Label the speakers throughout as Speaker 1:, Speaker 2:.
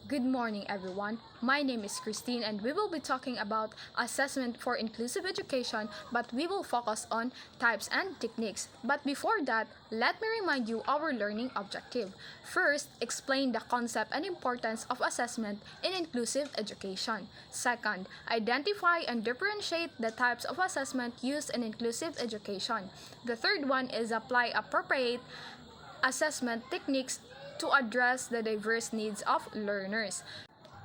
Speaker 1: Good morning, everyone. My name is Christine, and we will be talking about assessment for inclusive education, but we will focus on types and techniques. But before that, let me remind you our learning objective. First, explain the concept and importance of assessment in inclusive education. Second, identify and differentiate the types of assessment used in inclusive education. The third one is apply appropriate assessment techniques to address the diverse needs of learners.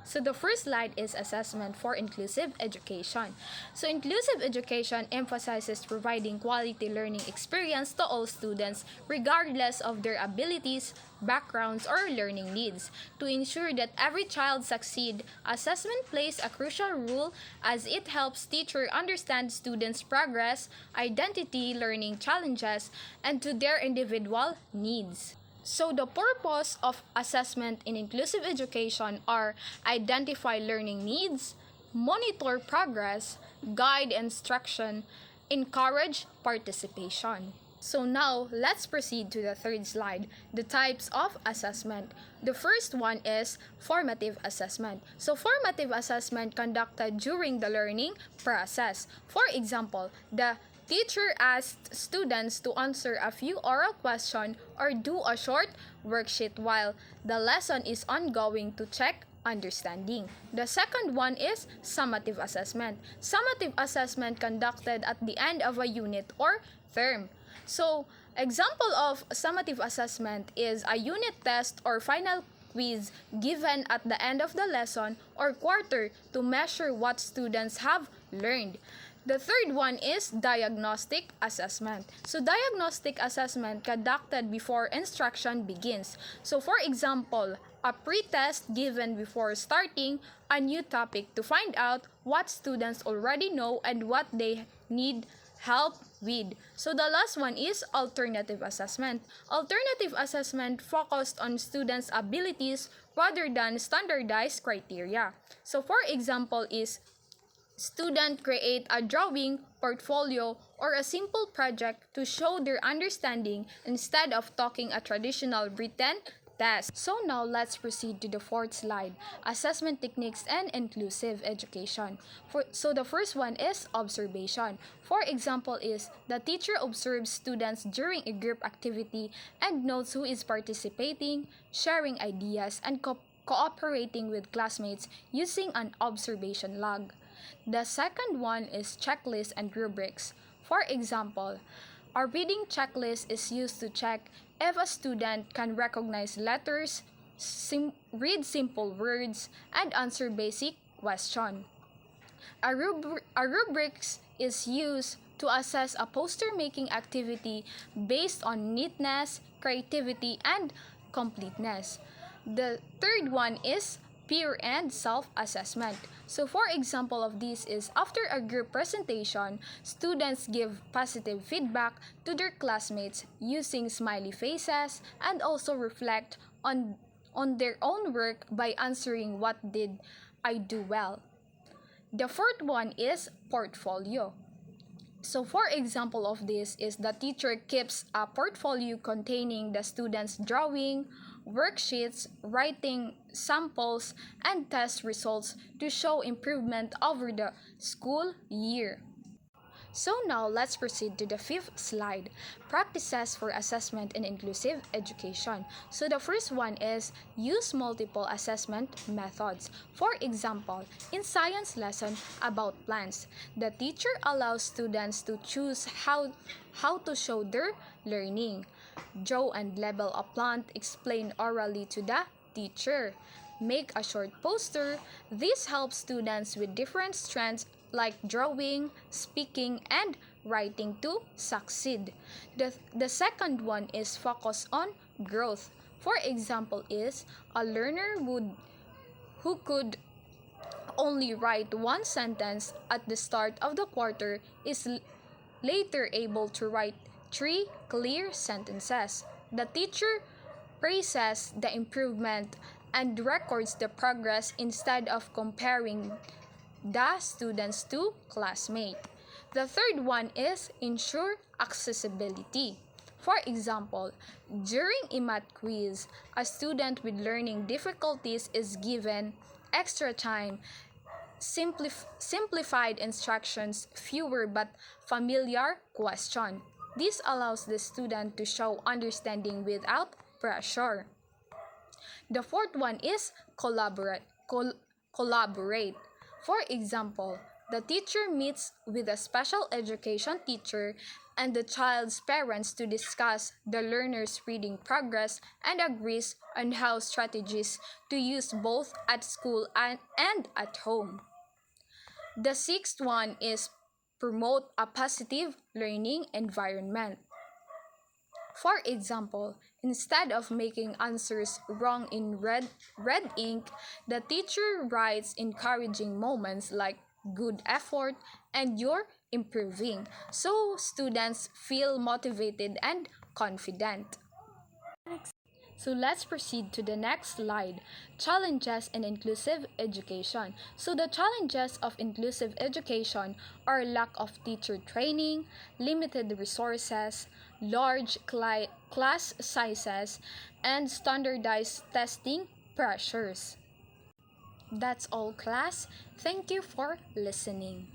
Speaker 1: So the first slide is assessment for inclusive education. So inclusive education emphasizes providing quality learning experience to all students regardless of their abilities, backgrounds, or learning needs. To ensure that every child succeed, assessment plays a crucial role as it helps teachers understand students' progress, identity, learning challenges, and to their individual needs. So the purpose of assessment in inclusive education are identify learning needs, monitor progress, guide instruction, encourage participation. So now, let's proceed to the third slide, the types of assessment. The first one is formative assessment. So formative assessment conducted during the learning process. For example, the teacher asked students to answer a few oral questions or do a short worksheet while the lesson is ongoing to check understanding. The second one is summative assessment. Summative assessment conducted at the end of a unit or term. So, example of summative assessment is a unit test or final quiz given at the end of the lesson or quarter to measure what students have learned. The third one is diagnostic assessment. So diagnostic assessment conducted before instruction begins. So for example, a pre-test given before starting a new topic to find out what students already know and what they need help with. So the last one is alternative assessment. Alternative assessment focused on students' abilities rather than standardized criteria. So for example is student create a drawing, portfolio, or a simple project to show their understanding instead of taking a traditional written test. So now let's proceed to the fourth slide, assessment techniques and inclusive education. So the first one is observation. For example is the teacher observes students during a group activity and notes who is participating, sharing ideas, and cooperating with classmates using an observation log. The second one is checklist and rubrics. For example, a reading checklist is used to check if a student can recognize letters, read simple words, and answer basic questions. A rubrics is used to assess a poster-making activity based on neatness, creativity, and completeness. The third one is peer and self-assessment. So for example of this is after a group presentation, students give positive feedback to their classmates using smiley faces and also reflect on their own work by answering what did I do well. The fourth one is portfolio. So for example of this is the teacher keeps a portfolio containing the students' drawing, worksheets, writing samples, and test results to show improvement over the school year. So now let's proceed to the fifth slide, practices for assessment in inclusive education. So the first one is use multiple assessment methods. For example, in science lesson about plants, the teacher allows students to choose how to show their learning. Draw and label a plant, explain orally to the teacher. Make a short poster. This helps students with different strengths like drawing, speaking, and writing to succeed. The second one is focus on growth. For example is a learner who could only write one sentence at the start of the quarter is later able to write 3 clear sentences. The teacher praises the improvement and records the progress instead of comparing the students to classmates. The third one is ensure accessibility. For example, during a math quiz, a student with learning difficulties is given extra time, simplified instructions, fewer but familiar questions. This allows the student to show understanding without pressure. The fourth one is collaborate. For example, the teacher meets with a special education teacher and the child's parents to discuss the learner's reading progress and agrees on how strategies to use both at school and at home. The sixth one is promote a positive learning environment. For example, instead of making answers wrong in red ink, the teacher writes encouraging moments like good effort and you're improving, so students feel motivated and confident. So let's proceed to the next slide, challenges in inclusive education. So the challenges of inclusive education are lack of teacher training, limited resources, large class sizes, and standardized testing pressures. That's all, class. Thank you for listening.